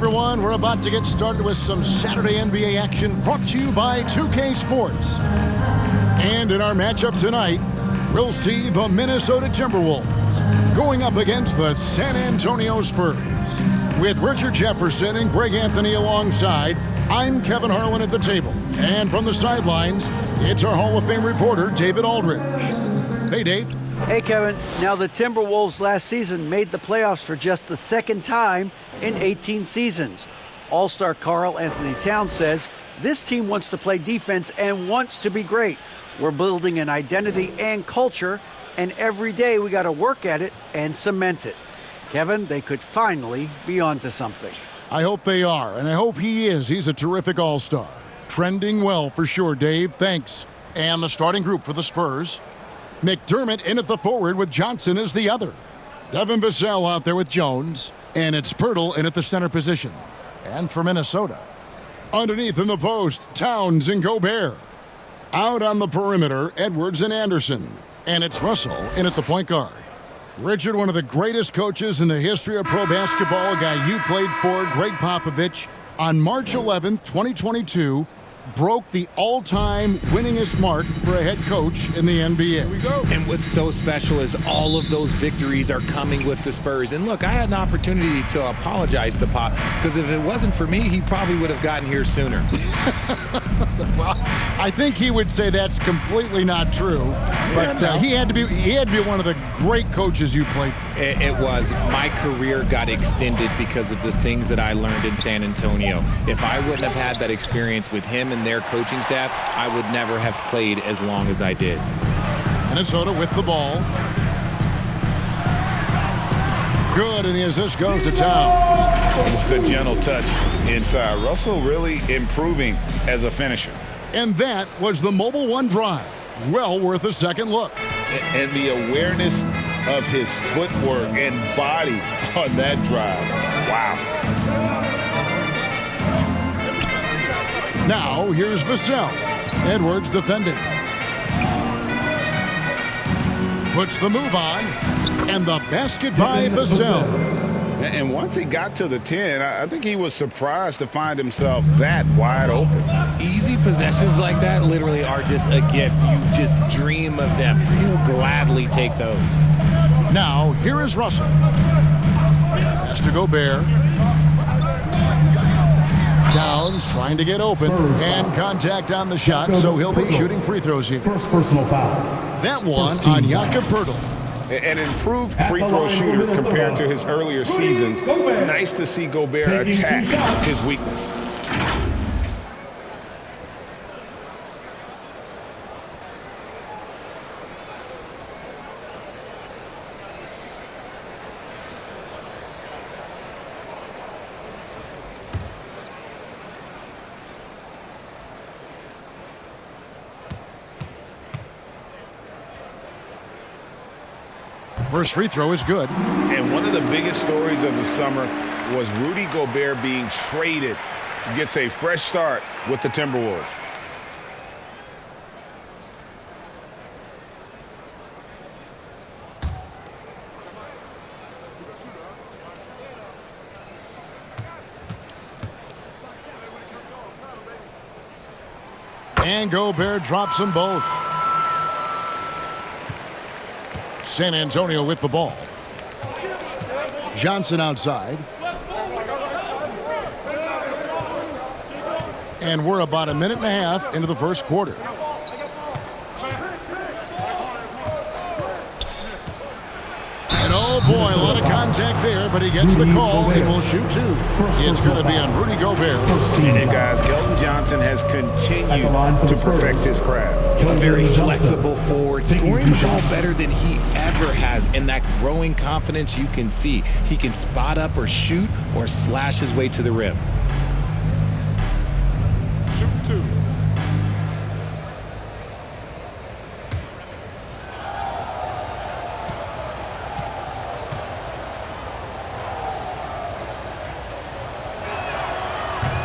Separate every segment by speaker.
Speaker 1: everyone. We're about to get started with some Saturday NBA action brought to you by 2K Sports. And in our matchup tonight, we'll see the Minnesota Timberwolves going up against the San Antonio Spurs. With Richard Jefferson and Greg Anthony alongside, I'm Kevin Harlan at the table. And from the sidelines, it's our Hall of Fame reporter, David Aldridge. Hey, Dave.
Speaker 2: Hey, Kevin. Now, the Timberwolves last season made the playoffs for just the second time in 18 seasons. All-star Karl Anthony Towns says this team wants to play defense and wants to be great. We're building an identity and culture, and every day we got to work at it and cement it. Kevin, they could finally be onto something.
Speaker 1: I hope they are, and I hope he is. He's a terrific all-star. Trending well for sure, Dave. Thanks. And the starting group for the Spurs. McDermott in at the forward with Johnson as the other. Devin Vassell out there with Jones. And it's Pirtle in at the center position. And for Minnesota, underneath in the post, Towns and Gobert. Out on the perimeter, Edwards and Anderson. And it's Russell in at the point guard. Richard, one of the greatest coaches in the history of pro basketball, a guy you played for, Greg Popovich, on March 11th, 2022, broke the all-time winningest mark for a head coach in the NBA. Here we go.
Speaker 3: And what's so special is all of those victories are coming with the Spurs. And look, I had an opportunity to apologize to Pop, because if it wasn't for me, he probably would have gotten here sooner.
Speaker 1: Well, I think he would say that's completely not true. But he had to be one of the great coaches you played for.
Speaker 3: It was. My career got extended because of the things that I learned in San Antonio. If I wouldn't have had that experience with him and their coaching staff, I would never have played as long as I did.
Speaker 1: Minnesota with the ball. Good, and the assist goes to Towns.
Speaker 4: With a gentle touch inside. Russell really improving as a finisher.
Speaker 1: And that was the Mobile One drive. Well worth a second look.
Speaker 4: And the awareness of his footwork and body on that drive. Wow.
Speaker 1: Now, here's Vassell. Edwards defending. Puts the move on. And the basket by Vassell.
Speaker 4: And once he got to the 10, I think he was surprised to find himself that wide open.
Speaker 3: Easy possessions like that literally are just a gift. You just dream of them. He'll gladly take those.
Speaker 1: Now, here is Russell. Has to Gobert. Towns trying to get open, and contact on the shot, so he'll be shooting free throws here.
Speaker 5: First personal foul.
Speaker 1: That one on Jakob Pirtle.
Speaker 4: An improved free throw shooter compared to his earlier seasons. Nice to see Gobert attack his weakness.
Speaker 1: First free throw is good.
Speaker 4: And one of the biggest stories of the summer was Rudy Gobert being traded. Gets a fresh start with the Timberwolves.
Speaker 1: And Gobert drops them both. San Antonio with the ball. Johnson outside. And we're about a minute and a half into the first quarter. And oh boy, a lot of contact there, but he gets the call and will shoot two. It's going to be on Rudy Gobert.
Speaker 4: And guys, Keldon Johnson has continued to perfect his craft.
Speaker 3: A very flexible forward, scoring the ball better than he ever has. And that growing confidence you can see. He can spot up or shoot or slash his way to the rim.
Speaker 4: Shoot two.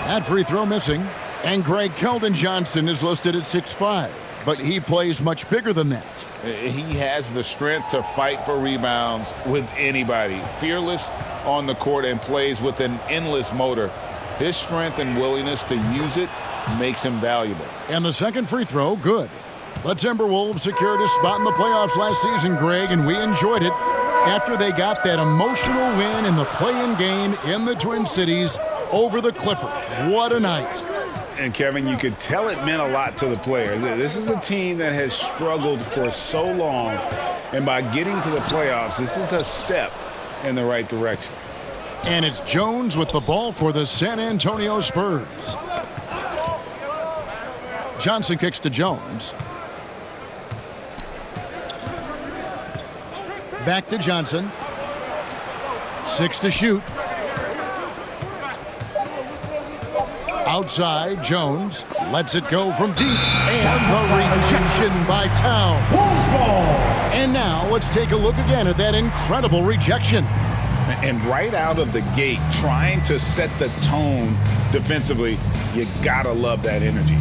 Speaker 1: That free throw missing. And Greg Keldon Johnson is listed at 6'5", but he plays much bigger than that.
Speaker 4: He has the strength to fight for rebounds with anybody. Fearless on the court and plays with an endless motor. His strength and willingness to use it makes him valuable.
Speaker 1: And the second free throw, good. The Timberwolves secured a spot in the playoffs last season, Greg, and we enjoyed it after they got that emotional win in the play-in game in the Twin Cities over the Clippers. What a night.
Speaker 4: And, Kevin, you could tell it meant a lot to the players. This is a team that has struggled for so long, and by getting to the playoffs, this is a step in the right direction.
Speaker 1: And it's Jones with the ball for the San Antonio Spurs. Johnson kicks to Jones. Back to Johnson. 6 to shoot. Outside, Jones lets it go from deep. And the rejection by Towns. And now let's take a look again at that incredible rejection.
Speaker 4: And right out of the gate, trying to set the tone defensively, you gotta love that energy.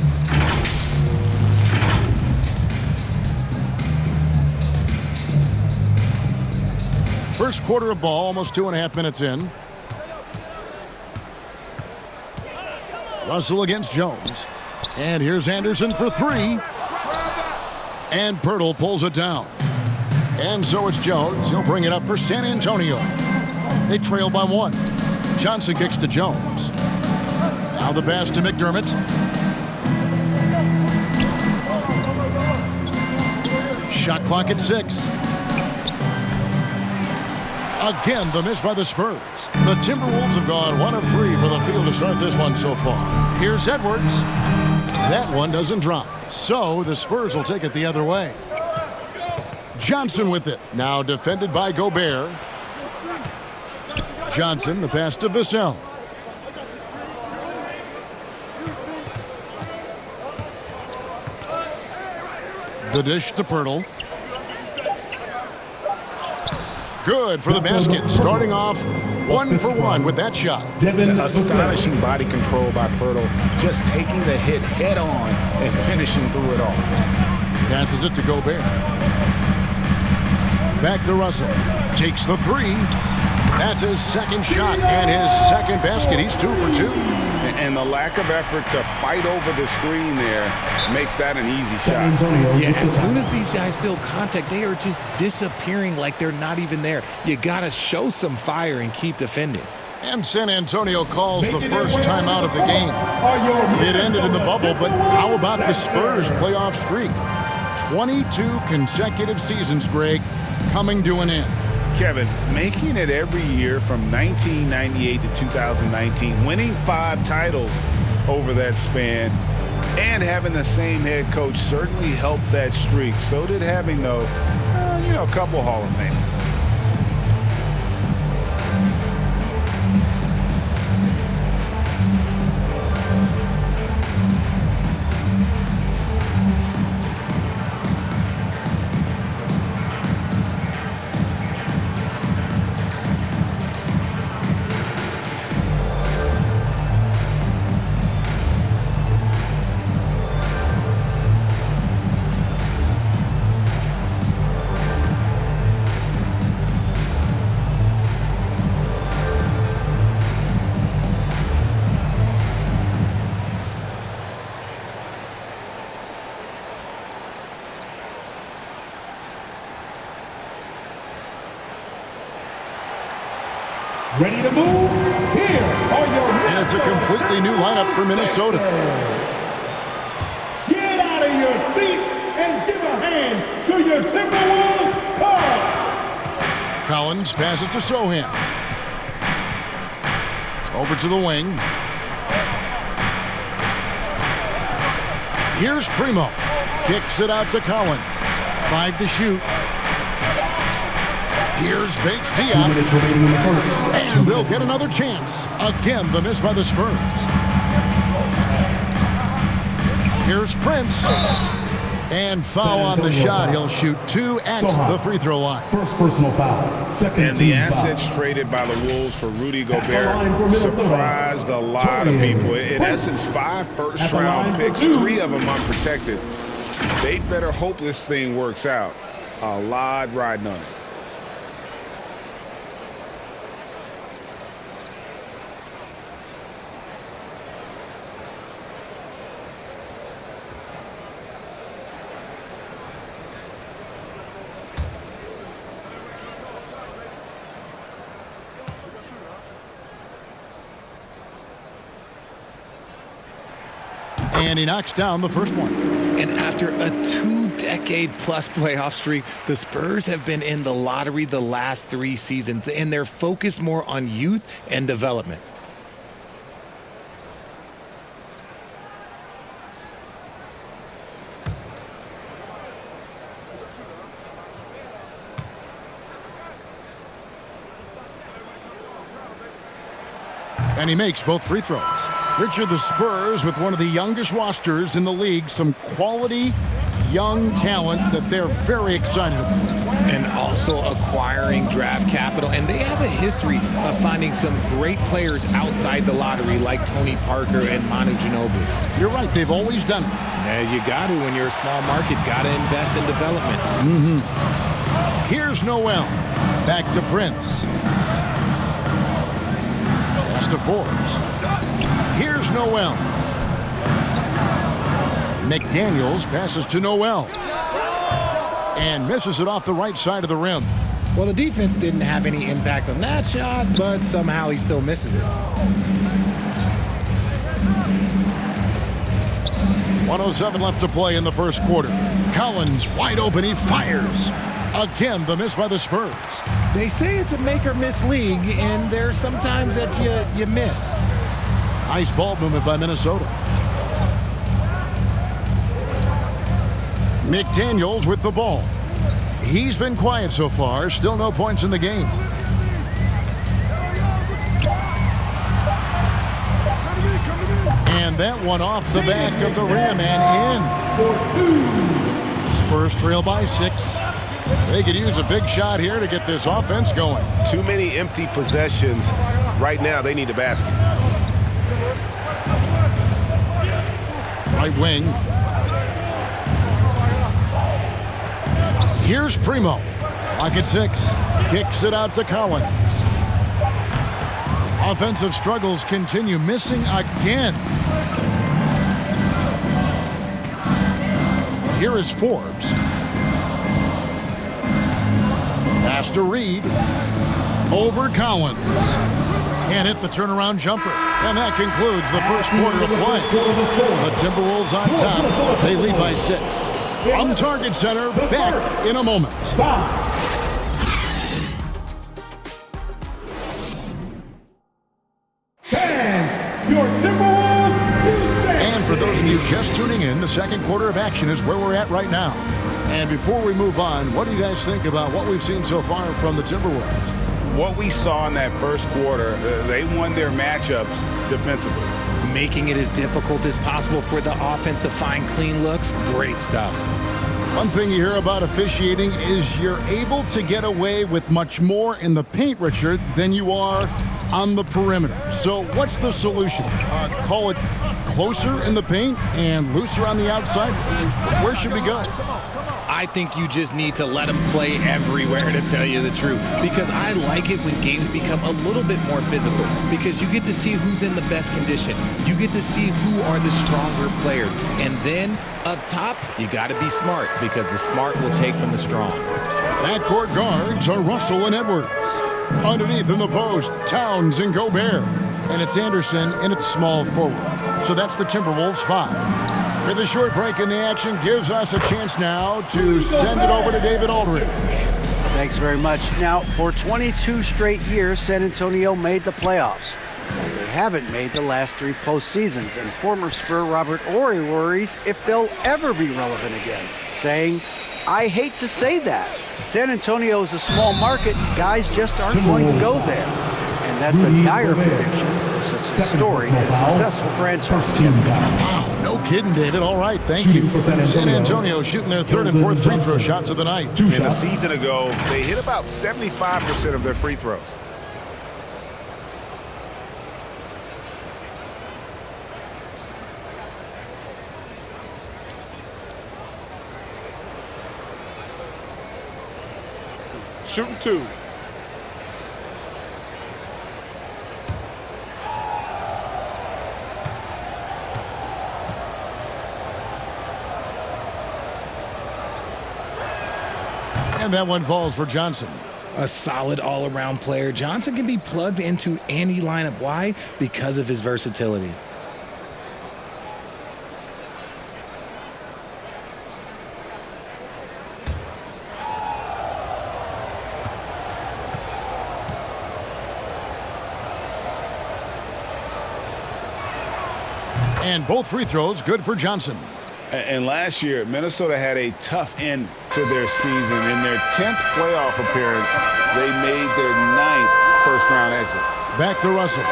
Speaker 1: First quarter of ball, almost 2.5 minutes in. Russell against Jones. And here's Anderson for 3. And Pirtle pulls it down. And so it's Jones. He'll bring it up for San Antonio. They trail by 1. Johnson kicks to Jones. Now the pass to McDermott. Shot clock at 6. Again, the miss by the Spurs. The Timberwolves have gone 1 of 3 for the field to start this one so far. Here's Edwards. That one doesn't drop. So the Spurs will take it the other way. Johnson with it. Now defended by Gobert. Johnson, the pass to Vassell. The dish to Pirtle. Good for the basket. Starting off 1 for 1 with that shot.
Speaker 4: Astonishing body control by Pirtle. Just taking the hit head on and finishing through it all.
Speaker 1: Passes it to Gobert. Back to Russell. Takes the 3. That's his second shot and his second basket. He's 2 for 2.
Speaker 4: And the lack of effort to fight over the screen there makes that an easy shot.
Speaker 3: Yeah, as soon as these guys feel contact, they are just disappearing like they're not even there. You got to show some fire and keep defending.
Speaker 1: And San Antonio calls the first time out of the game. It ended in the bubble, but how about the Spurs playoff streak? 22 consecutive seasons, Greg, coming to an end.
Speaker 4: Kevin, making it every year from 1998 to 2019, winning 5 titles over that span, and having the same head coach certainly helped that streak. So did having, though, a couple Hall of Famers.
Speaker 5: Ready to move? Here are your
Speaker 1: And it's a completely new lineup for Minnesota.
Speaker 5: Get out of your seats and give a hand to your Timberwolves Cubs.
Speaker 1: Collins passes to Sohan. Over to the wing. Here's Primo. Kicks it out to Collins. 5 to shoot. Here's Bates Diop. And they'll get another chance. Again, the miss by the Spurs. Here's Prince. And foul on the shot. He'll shoot 2 at the free throw line.
Speaker 5: First personal foul. Second
Speaker 4: And the
Speaker 5: team
Speaker 4: assets
Speaker 5: foul.
Speaker 4: traded by the Wolves for Rudy Gobert surprised a lot of people. In essence, 5 first-round picks, 3 of them unprotected. They'd better hope this thing works out. A lot riding on it.
Speaker 1: And he knocks down the first one.
Speaker 3: And after a 2-decade-plus playoff streak, the Spurs have been in the lottery the last 3 seasons, and they're focused more on youth and development.
Speaker 1: And he makes both free throws. Richard, the Spurs, with one of the youngest rosters in the league, some quality young talent that they're very excited about.
Speaker 3: And also acquiring draft capital. And they have a history of finding some great players outside the lottery like Tony Parker and Manu Ginobili.
Speaker 1: You're right, they've always done it.
Speaker 3: Yeah, you got to when you're a small market. Got to invest in development.
Speaker 1: Here's Noel. Back to Prince. Pass to Forbes. Here's Noel. McDaniels passes to Noel. And misses it off the right side of the rim.
Speaker 3: Well, the defense didn't have any impact on that shot, but somehow he still misses it.
Speaker 1: 1:07 left to play in the first quarter. Collins wide open. He fires. Again, the miss by the Spurs.
Speaker 3: They say it's a make-or-miss league, and there's sometimes that you miss.
Speaker 1: Nice ball movement by Minnesota. McDaniels with the ball. He's been quiet so far. Still no points in the game. And that one off the back of the rim and in. Spurs trail by 6. They could use a big shot here to get this offense going.
Speaker 6: Too many empty possessions. Right now, they need a basket.
Speaker 1: Right wing. Here's Primo. Clock at 6. Kicks it out to Collins. Offensive struggles continue. Missing again. Here is Forbes. Pass to Reed. Over Collins. Can't hit the turnaround jumper. And that concludes the first quarter of play. The Timberwolves on top. They lead by 6. From Target Center, back in a moment.
Speaker 5: Fans, your Timberwolves Tuesday.
Speaker 1: And for those of you just tuning in, the second quarter of action is where we're at right now. And before we move on, what do you guys think about what we've seen so far from the Timberwolves?
Speaker 4: What we saw in that first quarter, they won their matchups defensively.
Speaker 3: Making it as difficult as possible for the offense to find clean looks. Great stuff.
Speaker 1: One thing you hear about officiating is you're able to get away with much more in the paint, Richard, than you are on the perimeter. So what's the solution? Call it closer in the paint and looser on the outside? Where should we go?
Speaker 3: I think you just need to let them play everywhere, to tell you the truth. Because I like it when games become a little bit more physical. Because you get to see who's in the best condition. You get to see who are the stronger players. And then, up top, you got to be smart. Because the smart will take from the strong.
Speaker 1: Backcourt guards are Russell and Edwards. Underneath in the post, Towns and Gobert. And it's Anderson and it's small forward. So that's the Timberwolves 5. With a short break in the action gives us a chance now to send it over to David Aldridge.
Speaker 2: Thanks very much. Now, for 22 straight years, San Antonio made the playoffs. They haven't made the last 3 postseasons, and former Spur Robert Horry worries if they'll ever be relevant again, saying, "I hate to say that. San Antonio is a small market. Guys just aren't going to go there." And that's a dire prediction for such a storied and successful franchise.
Speaker 1: Wow, no kidding, David. All right, thank you. San Antonio shooting their 3rd and 4th free throw shots of the night.
Speaker 6: And a season ago, they hit about 75% of their free throws. Shooting 2.
Speaker 1: And that one falls for Johnson.
Speaker 3: A solid all-around player. Johnson can be plugged into any lineup. Why? Because of his versatility.
Speaker 1: And both free throws good for Johnson.
Speaker 4: And last year, Minnesota had a tough end to their season. In their 10th playoff appearance, they made their 9th first-round exit.
Speaker 1: Back to Russell.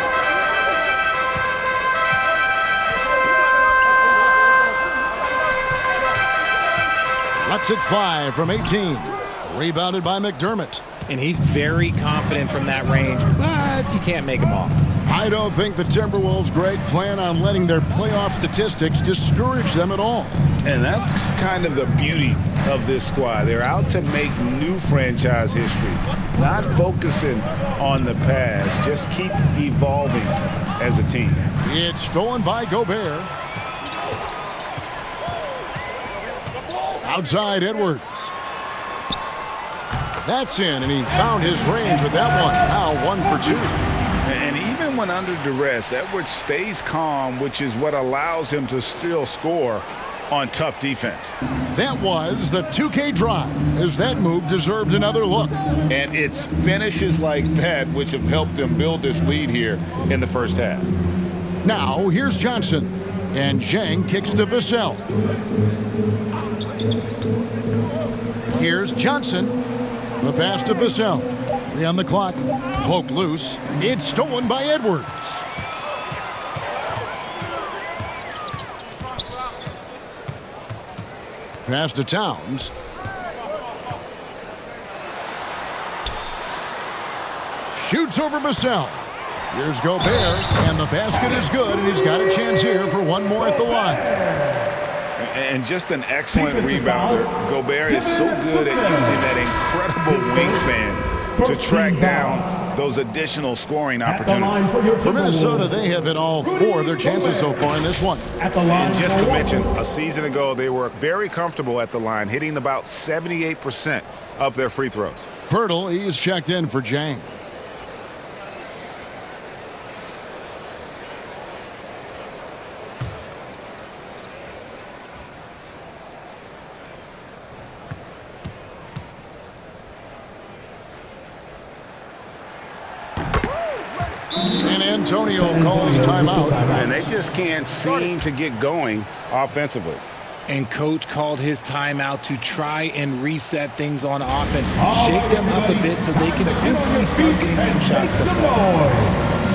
Speaker 1: Lets it fly from 18. Rebounded by McDermott.
Speaker 3: And he's very confident from that range, but you can't make them all.
Speaker 1: I don't think the Timberwolves, Greg, plan on letting their playoff statistics discourage them at all.
Speaker 4: And that's kind of the beauty of this squad. They're out to make new franchise history, not focusing on the past, just keep evolving as a team.
Speaker 1: It's stolen by Gobert. Outside Edwards. That's in, and he found his range with that one. Now 1 for 2.
Speaker 4: And even when under duress, Edwards stays calm, which is what allows him to still score on tough defense.
Speaker 1: That was the 2K drive, as that move deserved another look.
Speaker 4: And it's finishes like that which have helped them build this lead here in the first half.
Speaker 1: Now here's Johnson, and Zhang kicks to Vassell. Here's Johnson. The pass to Vassell. 3 on the clock. Poked loose. It's stolen by Edwards. Pass to Towns. Shoots over Vassell. Here's Gobert, and the basket is good, and he's got a chance here for one more at the line.
Speaker 4: And just an excellent rebounder. Gobert is so good at using that incredible wingspan to track down those additional scoring opportunities.
Speaker 1: For Minnesota, they have hit all 4 of their chances so far in this one.
Speaker 4: And just to mention, a season ago, they were very comfortable at the line, hitting about 78% of their free throws.
Speaker 1: Pirtle, he is checked in for Zhang. San Antonio calls timeout.
Speaker 4: And they just can't seem to get going offensively.
Speaker 3: And coach called his timeout to try and reset things on offense. Shake them up a bit so they can hopefully start getting some shots to fall.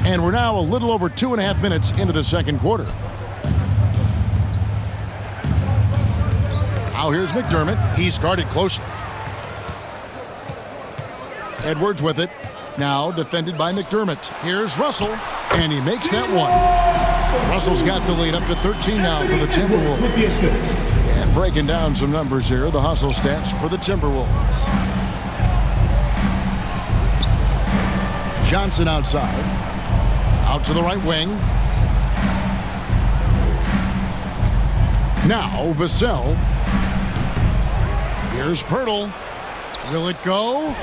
Speaker 1: And we're now a little over 2.5 minutes into the second quarter. Now here's McDermott. He's guarded closely. Edwards with it. Now defended by McDermott. Here's Russell, and he makes that one. Russell's got the lead up to 13 now for the Timberwolves. And breaking down some numbers here, the hustle stats for the Timberwolves. Johnson outside. Out to the right wing. Now Vassell. Here's Pirtle. Will it go?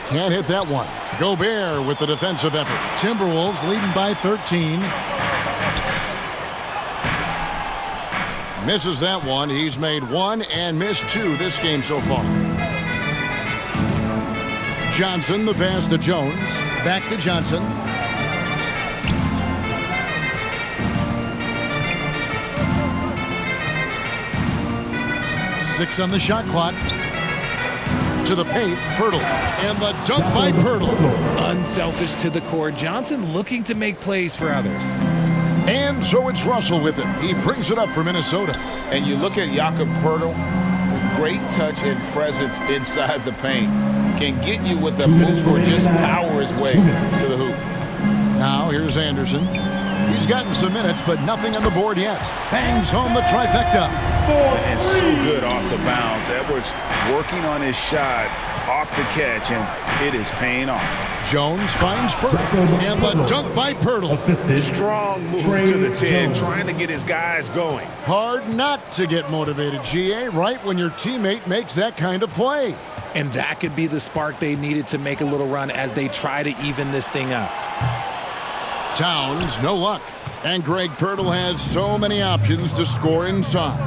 Speaker 1: Can't hit that one. Gobert with the defensive effort. Timberwolves leading by 13. Misses that one. He's made 1 and missed 2 this game so far. Johnson, the pass to Jones. Back to Johnson. 6 on the shot clock. To the paint, Pirtle. And the dunk by Pirtle.
Speaker 3: Unselfish to the core. Johnson looking to make plays for others.
Speaker 1: And so it's Russell with it. He brings it up for Minnesota.
Speaker 4: And you look at Jakob Pirtle, great touch and presence inside the paint. Can get you with a move or just power his way to the hoop.
Speaker 1: Now here's Anderson. He's gotten some minutes, but nothing on the board yet. Bangs home the trifecta.
Speaker 4: And so good off the bounce. Edwards working on his shot off the catch, and it is paying off.
Speaker 1: Jones finds Pirtle. And the dunk by Pirtle.
Speaker 4: Strong move to the 10, trying to get his guys going.
Speaker 1: Hard not to get motivated, GA, right when your teammate makes that kind of play.
Speaker 3: And that could be the spark they needed to make a little run as they try to even this thing up.
Speaker 1: Towns, no luck. And Greg Pirtle has so many options to score inside.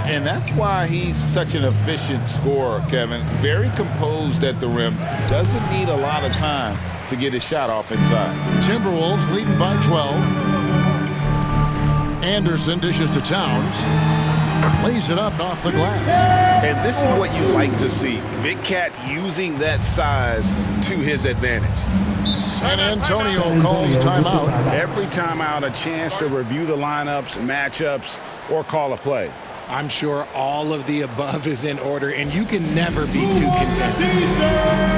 Speaker 4: And that's why he's such an efficient scorer, Kevin. Very composed at the rim. Doesn't need a lot of time to get his shot off inside.
Speaker 1: Timberwolves leading by 12. Anderson dishes to Towns. Lays it up off the glass.
Speaker 6: And this is what you like to see. Big Cat using that size to his advantage.
Speaker 1: And Antonio calls timeout.
Speaker 4: Every timeout, a chance to review the lineups, matchups, or call a play.
Speaker 3: I'm sure all of the above is in order, and you can never be too content.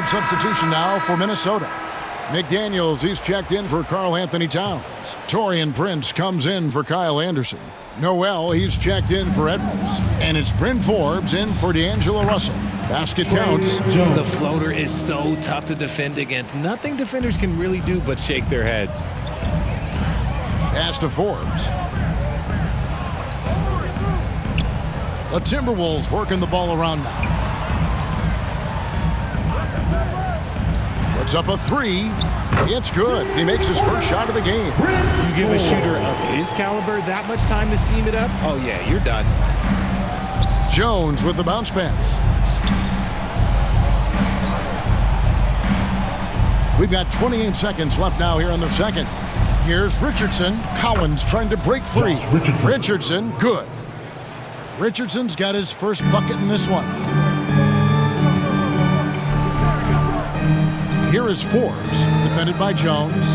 Speaker 1: Substitution now for Minnesota. McDaniels, he's checked in for Karl Anthony Towns. Taurean Prince comes in for Kyle Anderson. Noel, he's checked in for Edwards. And it's Bryn Forbes in for D'Angelo Russell. Basket counts.
Speaker 3: The floater is so tough to defend against. Nothing defenders can really do but shake their heads.
Speaker 1: Pass to Forbes. The Timberwolves working the ball around now. Puts up a 3. It's good. He makes his first shot of the game.
Speaker 3: You give a shooter of his caliber that much time to seam it up? Oh, yeah, you're done.
Speaker 1: Jones with the bounce pass. We've got 28 seconds left now here in the second. Here's Richardson. Collins trying to break free. Richardson, good. Richardson's got his first bucket in this one. Here is Forbes, defended by Jones.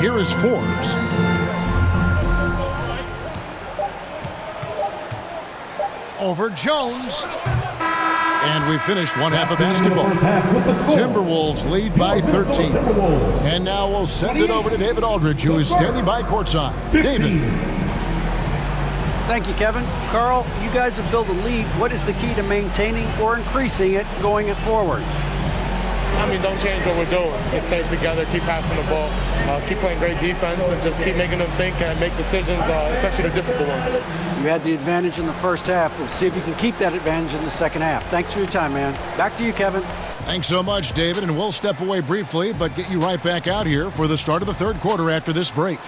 Speaker 1: Here is Forbes. Over Jones. And we finished one half of basketball. Timberwolves lead by 13. And now we'll send it over to David Aldridge, who is standing by courtside. David.
Speaker 2: Thank you, Kevin. Carl, you guys have built a lead. What is the key to maintaining or increasing it going forward?
Speaker 7: Don't change what we're doing. Just stay together, keep passing the ball, keep playing great defense, and just keep making them think and make decisions, especially the difficult ones.
Speaker 2: You had the advantage in the first half. We'll see if you can keep that advantage in the second half. Thanks for your time, man. Back to you, Kevin.
Speaker 1: Thanks so much, David, and we'll step away briefly, but get you right back out here for the start of the third quarter after this break.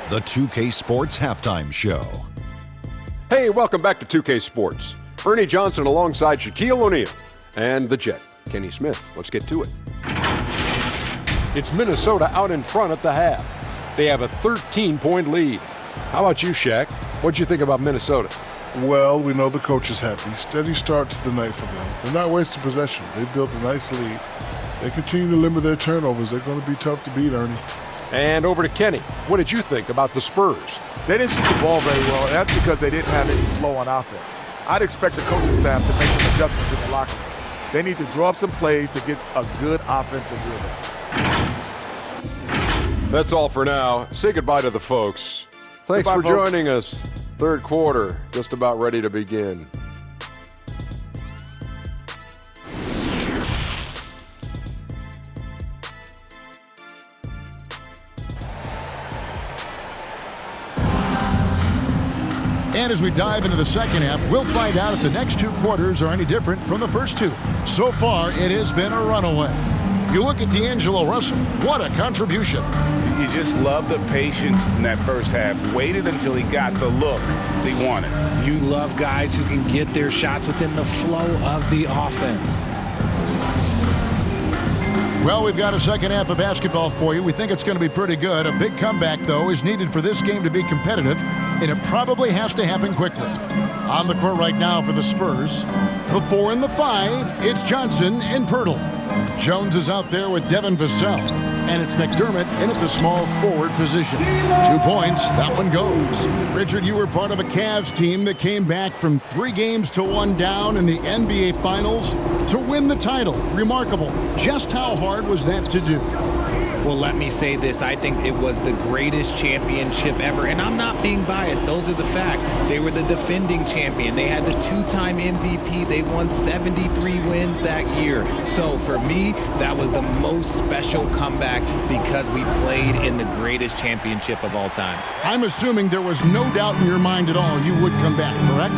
Speaker 8: The 2K Sports Halftime Show.
Speaker 9: Hey, welcome back to 2K Sports. Ernie Johnson alongside Shaquille O'Neal and the Jet, Kenny Smith. Let's get to it. It's Minnesota out in front at the half. They have a 13-point lead. How about you, Shaq? What'd you think about Minnesota?
Speaker 10: Well, we know the coach is happy. Steady start to the night for them. They're not wasting possession. They built a nice lead. They continue to limit their turnovers. They're going to be tough to beat, Ernie.
Speaker 9: And over to Kenny. What did you think about the Spurs?
Speaker 11: They didn't shoot the ball very well, and that's because they didn't have any flow on offense. I'd expect the coaching staff to make some adjustments in the locker room. They need to draw up some plays to get a good offensive rhythm.
Speaker 9: That's all for now. Say goodbye to the folks. Thanks
Speaker 11: Goodbye,
Speaker 9: for
Speaker 11: folks.
Speaker 9: joining us. Third quarter, just about ready to begin.
Speaker 1: And as we dive into the second half, we'll find out if the next two quarters are any different from the first two. So far, it has been a runaway. You look at D'Angelo Russell, what a contribution.
Speaker 6: You just love the patience in that first half. Waited until he got the look he wanted.
Speaker 3: You love guys who can get their shots within the flow of the offense.
Speaker 1: Well, we've got a second half of basketball for you. We think it's going to be pretty good. A big comeback, though, is needed for this game to be competitive, and it probably has to happen quickly. On the court right now for the Spurs, the 4 and the 5, it's Johnson and Pirtle. Jones is out there with Devin Vassell, and it's McDermott in at the small forward position. 2 points, that one goes. Richard, you were part of a Cavs team that came back from 3 games to 1 down in the NBA Finals to win the title. Remarkable. Just how hard was that to do?
Speaker 3: Well, let me say this. I think it was the greatest championship ever. And I'm not being biased. Those are the facts. They were the defending champion. They had the 2-time MVP. They won 73 wins that year. So for me, that was the most special comeback because we played in the greatest championship of all time.
Speaker 1: I'm assuming there was no doubt in your mind at all you would come back, correct?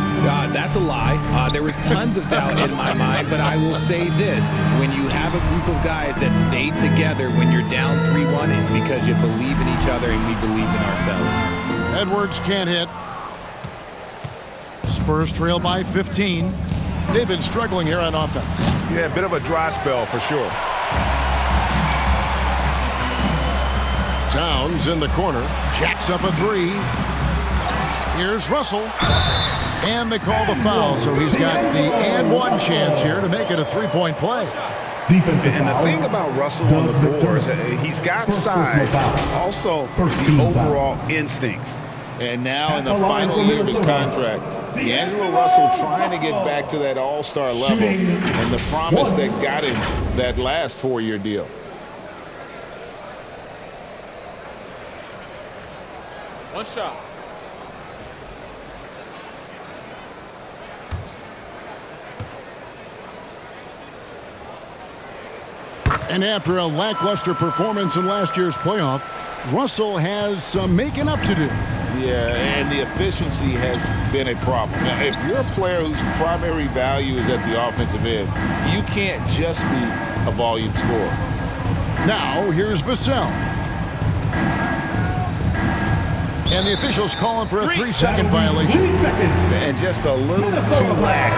Speaker 3: That's a lie. There was tons of doubt in my mind, but I will say this. When you have a group of guys that stay together when you're down 3-1, it's because you believe in each other and we believed in ourselves.
Speaker 1: Edwards can't hit. Spurs trail by 15. They've been struggling here on offense.
Speaker 4: Yeah, a bit of a dry spell for sure.
Speaker 1: Towns in the corner. Jacks up a 3. Here's Russell. And they call the foul, so he's got the and one chance here to make it a 3-point play.
Speaker 6: And the thing about Russell on the boards, he's got size, also the overall instincts. And now in the final year of his contract, D'Angelo Russell trying to get back to that all-star level and the promise that got him that last 4-year deal.
Speaker 11: One shot.
Speaker 1: And after a lackluster performance in last year's playoff, Russell has some making up to do.
Speaker 6: Yeah, and the efficiency has been a problem. Now, if you're a player whose primary value is at the offensive end, you can't just be a volume scorer.
Speaker 1: Now, here's Vassell. And the officials call him for a 3-second violation.
Speaker 6: And just a little too lax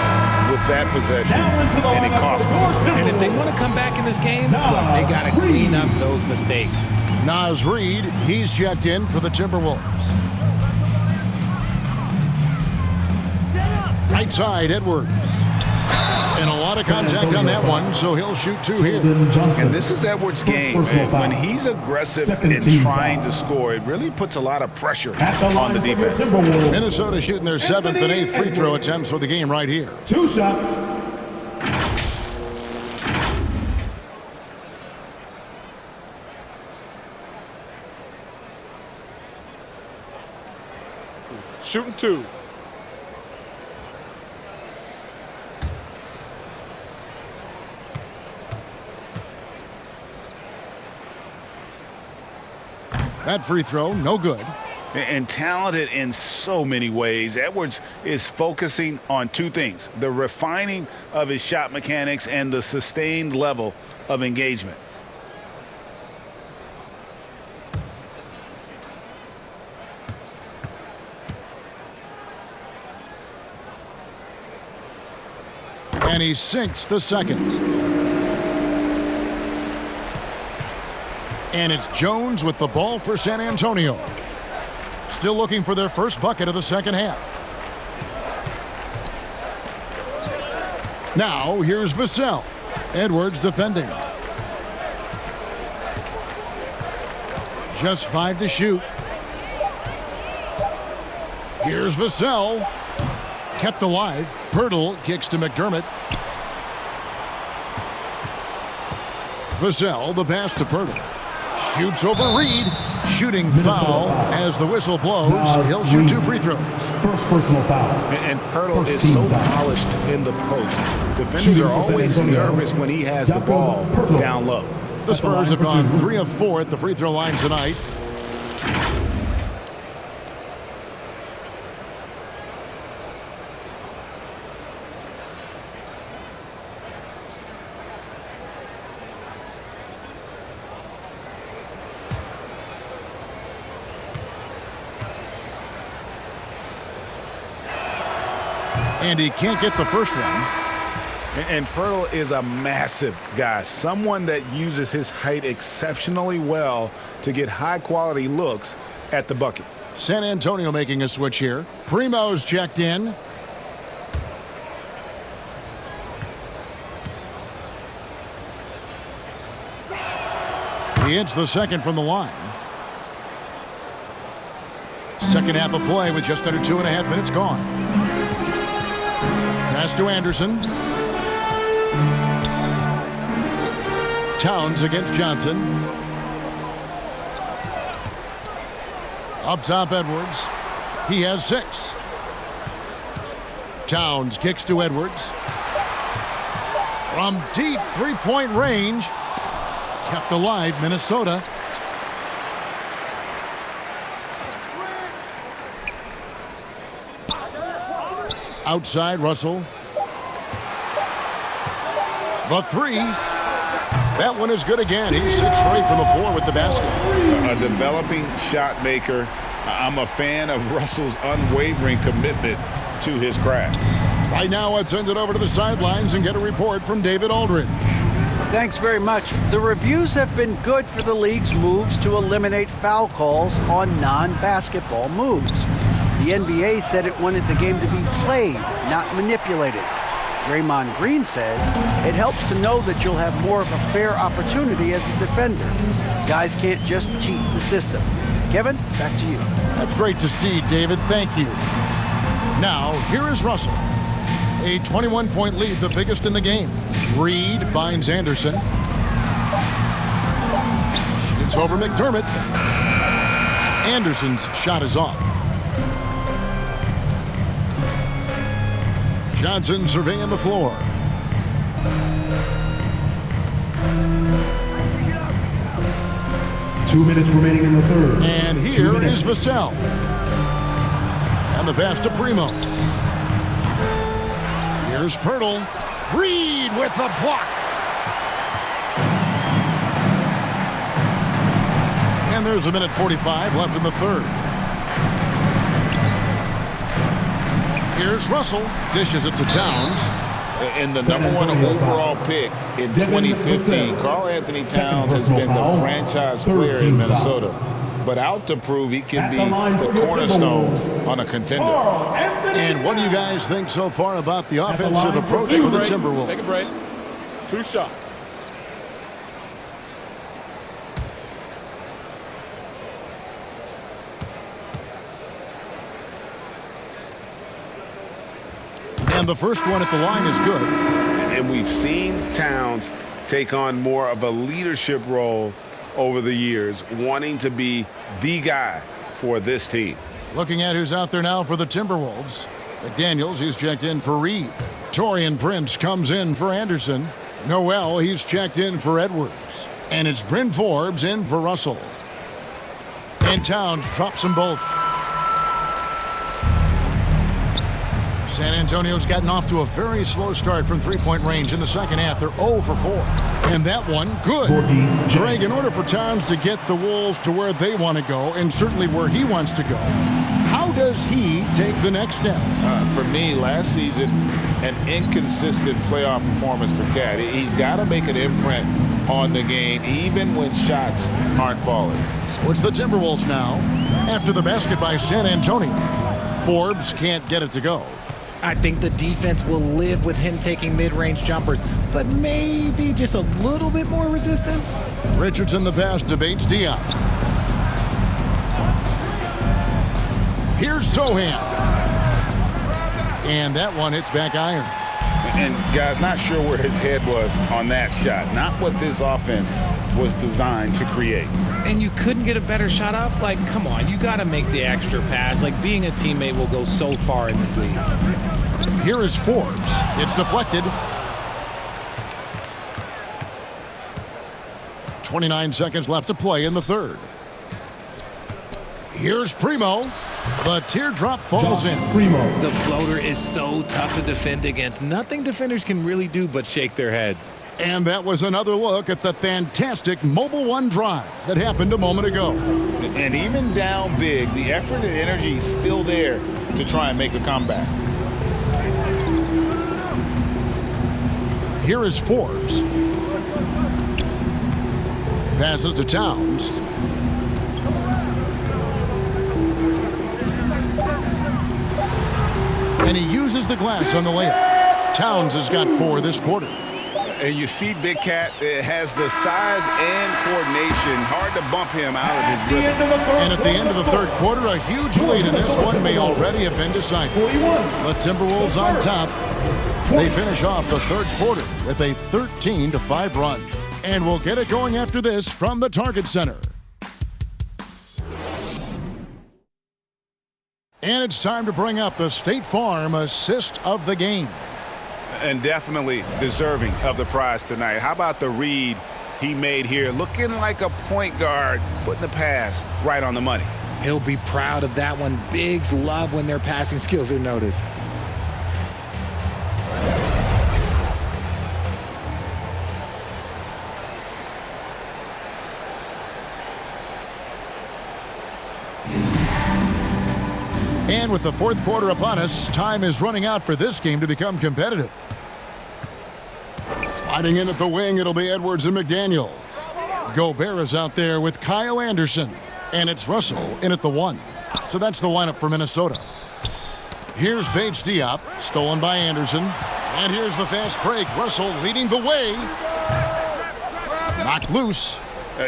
Speaker 6: with that possession, and it cost them.
Speaker 3: And if they want to come back in this game, look, they got to clean up those mistakes.
Speaker 1: Naz Reid, he's checked in for the Timberwolves. Right side, Edwards. And a lot of contact on that one, so he'll shoot 2 here.
Speaker 6: And this is Edwards' game. When he's aggressive and trying to score, it really puts a lot of pressure on the defense.
Speaker 1: Minnesota shooting their 7th and 8th free throw attempts for the game right here.
Speaker 5: 2 shots.
Speaker 11: Shooting 2.
Speaker 1: That free throw, no good.
Speaker 6: And talented in so many ways. Edwards is focusing on 2 things: the refining of his shot mechanics and the sustained level of engagement.
Speaker 1: And he sinks the second. And it's Jones with the ball for San Antonio. Still looking for their first bucket of the second half. Now, here's Vassell. Edwards defending. Just 5 to shoot. Here's Vassell. Kept alive. Pirtle kicks to McDermott. Vassell, the pass to Pirtle. Shoots over Reed. Shooting foul as the whistle blows. He'll shoot 2 free throws.
Speaker 6: First personal foul. And Pirtle is so polished in the post. Defenders are always nervous when he has the ball down low.
Speaker 1: The Spurs have gone 3 of 4 at the free throw line tonight. And he can't get the first one.
Speaker 6: And Pirtle is a massive guy, someone that uses his height exceptionally well to get high-quality looks at the bucket.
Speaker 1: San Antonio making a switch here. Primo's checked in. He hits the second from the line. Second half of play with just under 2.5 minutes gone. Pass to Anderson. Towns against Johnson. Up top, Edwards. He has 6. Towns kicks to Edwards. From deep three-point range. Kept alive, Minnesota. Outside, Russell. The 3. That one is good again. He's 6 straight from the floor with the basket.
Speaker 6: A developing shot maker. I'm a fan of Russell's unwavering commitment to his craft.
Speaker 1: Right now, let's send it over to the sidelines and get a report from David Aldridge.
Speaker 2: Thanks very much. The reviews have been good for the league's moves to eliminate foul calls on non-basketball moves. The NBA said it wanted the game to be played, not manipulated. Draymond Green says it helps to know that you'll have more of a fair opportunity as a defender. Guys can't just cheat the system. Kevin, back to you.
Speaker 1: That's great to see, David. Thank you. Now, here is Russell. A 21-point lead, the biggest in the game. Reed finds Anderson. Shoots over McDermott. Anderson's shot is off. Johnson surveying the floor.
Speaker 5: Two minutes remaining in the third.
Speaker 1: And here is Vassell. And the pass to Primo. Here's Pirtle. Reed with the block. And there's 1:45 left in the third. Here's Russell. Dishes it to Towns.
Speaker 6: And the #1 overall pick in 2015, Karl Anthony Towns has been the franchise player in Minnesota. But out to prove he can be the cornerstone on a contender.
Speaker 1: And what do you guys think so far about the offensive approach for the Timberwolves?
Speaker 9: Take a break. 2 shots.
Speaker 1: And the first one at the line is good.
Speaker 6: And we've seen Towns take on more of a leadership role over the years, wanting to be the guy for this team.
Speaker 1: Looking at who's out there now for the Timberwolves. McDaniels, he's checked in for Reed. Taurean Prince comes in for Anderson. Noel, he's checked in for Edwards. And it's Bryn Forbes in for Russell. And Towns drops them both. San Antonio's gotten off to a very slow start from three-point range in the second half. They're 0 for 4. And that one, good. Greg, in order for Towns to get the Wolves to where they want to go, and certainly where he wants to go, how does he take the next step?
Speaker 6: For me, last season, an inconsistent playoff performance for Cat. He's got to make an imprint on the game, even when shots aren't falling.
Speaker 1: So it's the Timberwolves now, after the basket by San Antonio. Forbes can't get it to go.
Speaker 3: I think the defense will live with him taking mid-range jumpers, but maybe just a little bit more resistance.
Speaker 1: Richardson the pass debates Diop. Here's Sohan. And that one hits back iron.
Speaker 6: And guys, not sure where his head was on that shot. Not what this offense was designed to create.
Speaker 3: And you couldn't get a better shot off? Like, come on, you got to make the extra pass. Like, being a teammate will go so far in this league.
Speaker 1: Here is Forbes. It's deflected. 29 seconds left to play in the third. Here's Primo. The teardrop falls in.
Speaker 3: The floater is so tough to defend against. Nothing defenders can really do but shake their heads.
Speaker 1: And that was another look at the fantastic Mobile One drive that happened a moment ago.
Speaker 6: And even down big, the effort and energy is still there to try and make a comeback.
Speaker 1: Here is Forbes. Passes to Towns. And he uses the glass on the layup. Towns has got 4 this quarter.
Speaker 6: And you see Big Cat has the size and coordination. Hard to bump him out of his rhythm.
Speaker 1: And at the end of the third quarter, a huge lead in this one may already have been decided. The Timberwolves on top. They finish off the third quarter with a 13-5 run. And we'll get it going after this from the Target Center. And it's time to bring up the State Farm assist of the game.
Speaker 6: And definitely deserving of the prize tonight. How about the read he made here? Looking like a point guard, putting the pass right on the money.
Speaker 3: He'll be proud of that one. Bigs love when their passing skills are noticed.
Speaker 1: And with the fourth quarter upon us, time is running out for this game to become competitive. Sliding in at the wing, it'll be Edwards and McDaniels. Gobert is out there with Kyle Anderson. And it's Russell in at the 1. So that's the lineup for Minnesota. Here's Bates Diop, stolen by Anderson. And here's the fast break. Russell leading the way. Knocked loose.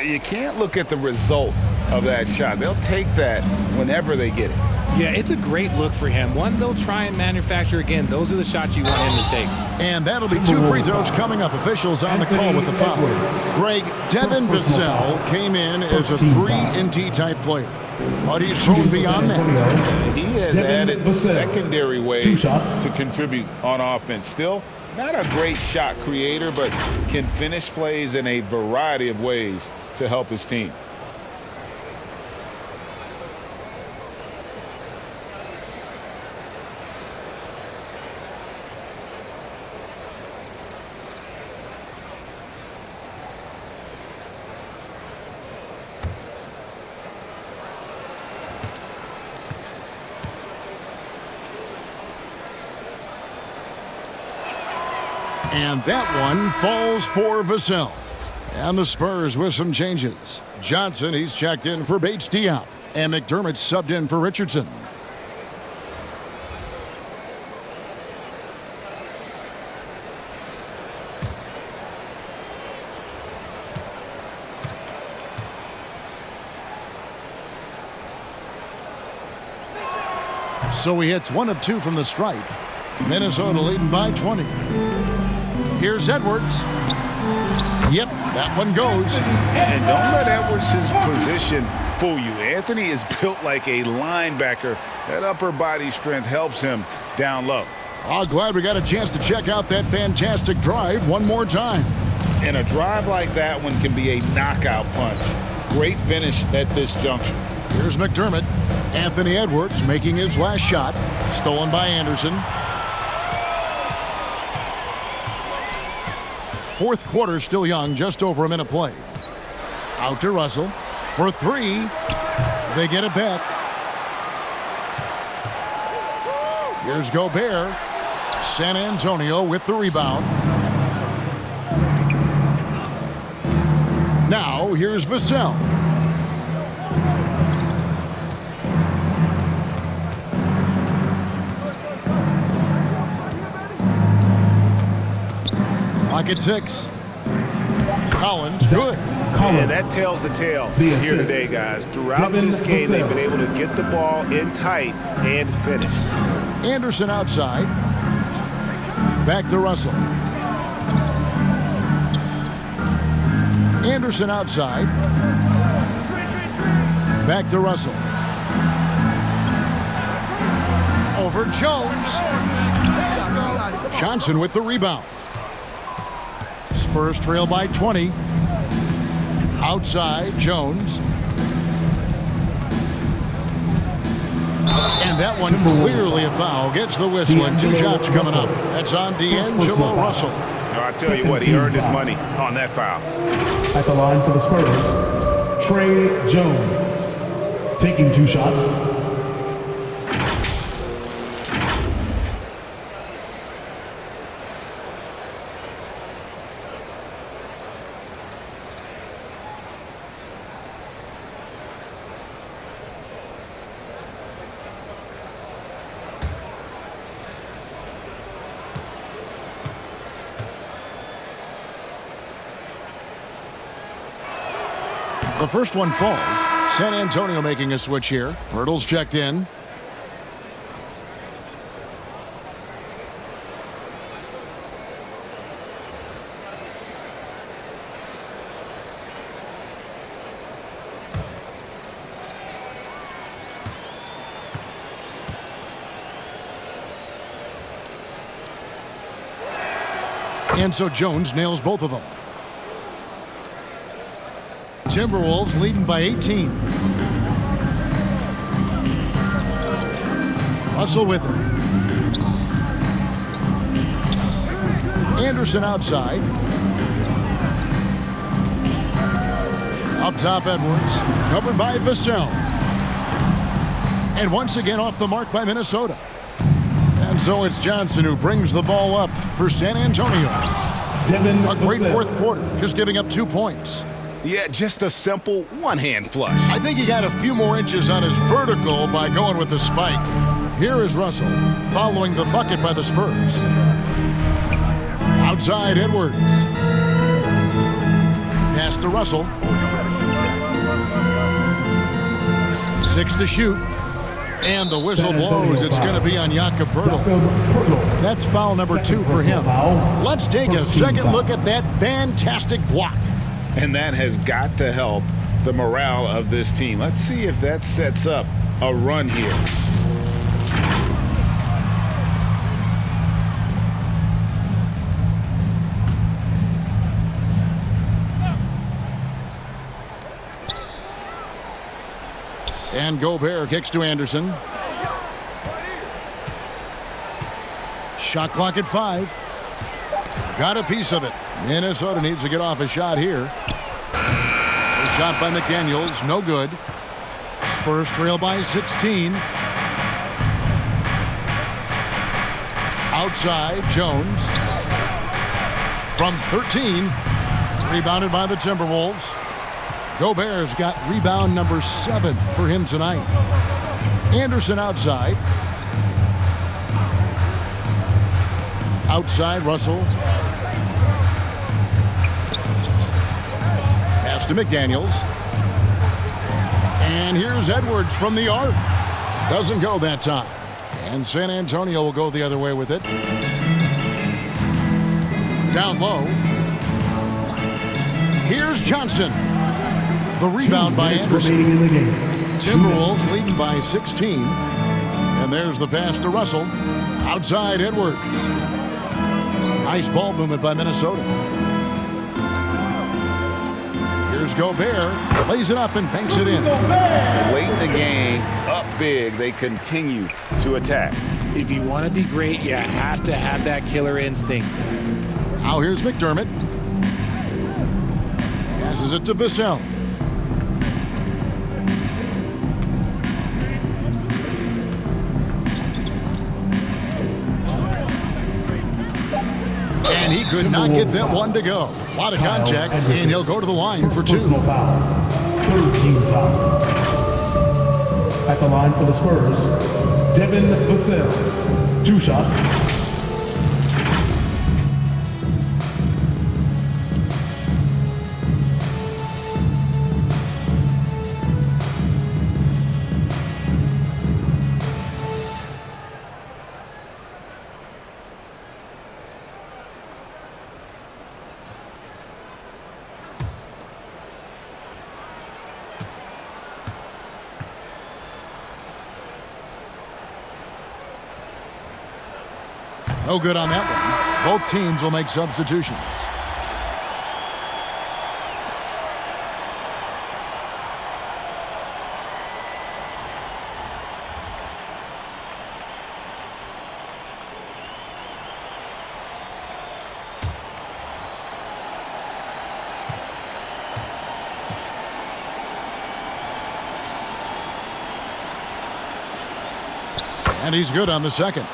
Speaker 6: You can't look at the result of that shot. They'll take that whenever they get it.
Speaker 3: Yeah, it's a great look for him. One they'll try and manufacture again. Those are the shots you want him to take.
Speaker 1: And that'll be 2 free throws coming up. Officials on the call with the foul. Greg, Devin Vassell came in as a 3-and-D type player. But he's grown beyond that.
Speaker 6: He has added secondary ways to contribute on offense. Still, not a great shot creator, but can finish plays in a variety of ways to help his team.
Speaker 1: And that one falls for Vassell. And the Spurs with some changes. Johnson, he's checked in for Bates Diop. And McDermott subbed in for Richardson. So he hits 1 of 2 from the stripe. Minnesota leading by 20. Here's Edwards. Yep, that one goes.
Speaker 6: And don't let Edwards' position fool you. Anthony is built like a linebacker. That upper body strength helps him down low.
Speaker 1: Oh, glad we got a chance to check out that fantastic drive one more time.
Speaker 6: And a drive like that one can be a knockout punch. Great finish at this juncture.
Speaker 1: Here's McDermott. Anthony Edwards making his last shot. Stolen by Anderson. Fourth quarter still young, just over a minute played. Out to Russell for 3. They get it back. Here's Gobert. San Antonio with the rebound. Now here's Vassell. Clock at 6. Collins, good.
Speaker 6: Yeah, that tells the tale here today, guys. Throughout this game, they've been able to get the ball in tight and finish.
Speaker 1: Anderson outside. Back to Russell. Anderson outside. Back to Russell. Over Jones. Johnson with the rebound. Spurs trail by 20. Outside, Jones. And that one clearly a foul. Gets the whistle and 2 shots coming up. That's on D'Angelo Russell.
Speaker 6: I'll tell you what, he earned his money on that foul.
Speaker 5: At the line for the Spurs, Trey Jones, taking 2 shots.
Speaker 1: The first one falls. San Antonio making a switch here. Hurdle's checked in. And so Jones nails both of them. Timberwolves leading by 18. Russell with it. Anderson outside. Up top, Edwards. Covered by Vassell. And once again off the mark by Minnesota. And so it's Johnson who brings the ball up for San Antonio. A great fourth quarter, just giving up 2 points.
Speaker 6: Yeah, just a simple one-hand flush.
Speaker 1: I think he got a few more inches on his vertical by going with the spike. Here is Russell, following the bucket by the Spurs. Outside, Edwards. Pass to Russell. 6 to shoot. And the whistle blows. It's going to be on Jakob Poeltl. That's foul number 2 for him. Let's take a second look at that fantastic block.
Speaker 6: And that has got to help the morale of this team. Let's see if that sets up a run here.
Speaker 1: And Gobert kicks to Anderson. Shot clock at 5. Got a piece of it. Minnesota needs to get off a shot here. A shot by McDaniels, no good. Spurs trail by 16. Outside, Jones. From 13. Rebounded by the Timberwolves. Gobert's got rebound number 7 for him tonight. Anderson outside. Outside, Russell. Pass to McDaniels. And here's Edwards from the arc. Doesn't go that time. And San Antonio will go the other way with it. Down low. Here's Johnson. The rebound by Anderson. Timberwolves leading by 16. And there's the pass to Russell. Outside, Edwards. Nice ball movement by Minnesota. Here's Gobert. Lays it up and banks it in.
Speaker 6: Late in the game, up big, they continue to attack.
Speaker 3: If you want to be great, you have to have that killer instinct.
Speaker 1: Now here's McDermott. Passes it to Vassell. And he could not get that one to go. A lot of contact, and he'll go to the line for 2.
Speaker 5: Personal foul. 13 foul. At the line for the Spurs, Devin Vassell. 2 shots.
Speaker 1: No good on that one. Both teams will make substitutions. And he's good on the second.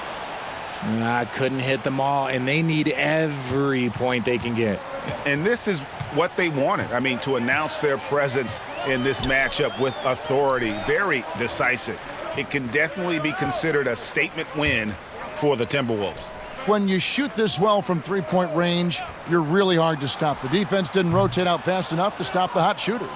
Speaker 3: Couldn't hit them all, and they need every point they can get.
Speaker 4: And this is what they wanted. I mean, to announce their presence in this matchup with authority, very decisive. It can definitely be considered a statement win for the Timberwolves.
Speaker 1: When you shoot this well from three-point range, you're really hard to stop. The defense didn't rotate out fast enough to stop the hot shooters.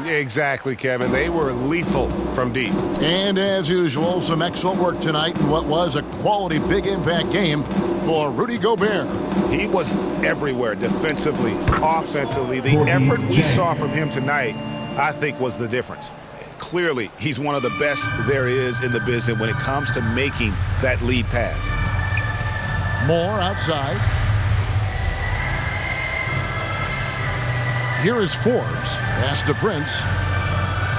Speaker 6: Exactly, Kevin. They were lethal from deep.
Speaker 1: And as usual, some excellent work tonight in what was a quality big impact game for Rudy Gobert.
Speaker 4: He was everywhere defensively, offensively. The effort we saw from him tonight, I think, was the difference. Clearly, he's one of the best there is in the business when it comes to making that lead pass.
Speaker 1: Moore outside. Here is Forbes. Pass to Prince.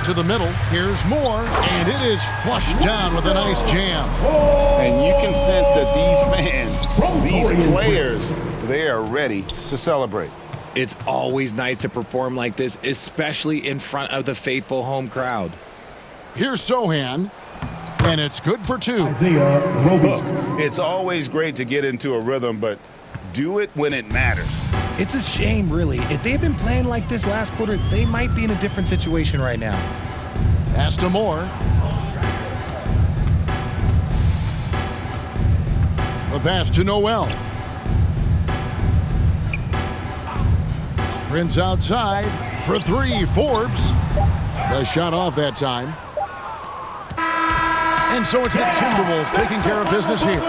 Speaker 1: To the middle. Here's Moore. And it is flushed down with a nice jam.
Speaker 4: And you can sense that these fans, these players, they are ready to celebrate.
Speaker 3: It's always nice to perform like this, especially in front of the faithful home crowd.
Speaker 1: Here's Sohan. And it's good for 2.
Speaker 4: Look, it's always great to get into a rhythm, but do it when it matters.
Speaker 3: It's a shame, really. If they've been playing like this last quarter, they might be in a different situation right now.
Speaker 1: Pass to Moore. The pass to Noel. Prince outside for 3. Forbes. The shot off that time. And so it's the Timberwolves taking care of business here.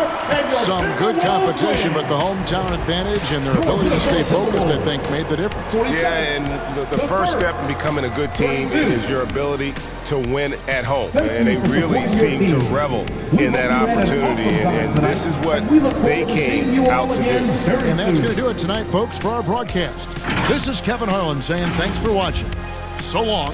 Speaker 1: Some good competition, but the hometown advantage and their ability to stay focused, I think, made the difference.
Speaker 6: Yeah, and the first step in becoming a good team is your ability to win at home. And they really seem to revel in that opportunity. And this is what they came out to do.
Speaker 1: And that's going to do it tonight, folks, for our broadcast. This is Kevin Harlan saying thanks for watching. So long.